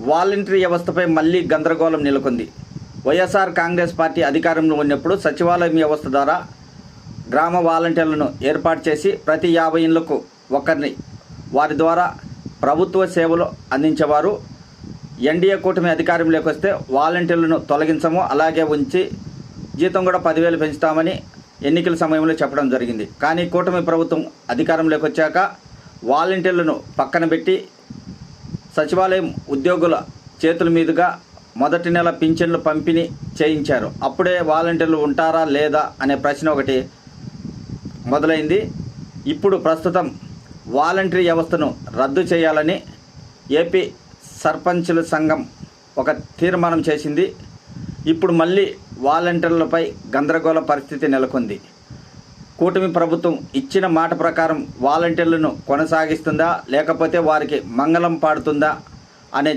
Voluntary వ్యవస్థపై మళ్లీ గందరగోళం నెలకొంది. వైఎస్ఆర్ కాంగ్రెస్ పార్టీ అధికారంలో ఉన్నప్పుడు సచివాలయం వ్యవస్థ ద్వారా గ్రామ వాలంటీర్లను ఏర్పాటు చేసి ప్రతి 50 ఇళ్లకు ఒకరిని వారి ద్వారా ప్రభుత్వ సేవలు అందించేవారు. ఎన్డీఏ కూటమి అధికారంలోకి వస్తే వాలంటీర్లను తొలగించము, అలాగే ఉంచి జీతం కూడా 10,000 పెంచుతామని ఎన్నికల సమయంలో చెప్పడం జరిగింది. కానీ కూటమి ప్రభుత్వం అధికారంలోకి వచ్చాక వాలంటీర్లను పక్కన పెట్టి సచివాలయం ఉద్యోగుల చేతుల మీదుగా మొదటి నెల పింఛన్లు పంపిణీ చేయించారు. అప్పుడే వాలంటీర్లు ఉంటారా లేదా అనే ప్రశ్న ఒకటి మొదలైంది. ఇప్పుడు ప్రస్తుతం వాలంటరీ వ్యవస్థను రద్దు చేయాలని ఏపీ సర్పంచుల సంఘం ఒక తీర్మానం చేసింది. ఇప్పుడు మళ్ళీ వాలంటీర్లపై గందరగోళ పరిస్థితి నెలకొంది. కూటమి ప్రభుత్వం ఇచ్చిన మాట ప్రకారం వాలంటీర్లను కొనసాగిస్తుందా లేకపోతే వారికి మంగళం పాడుతుందా అనే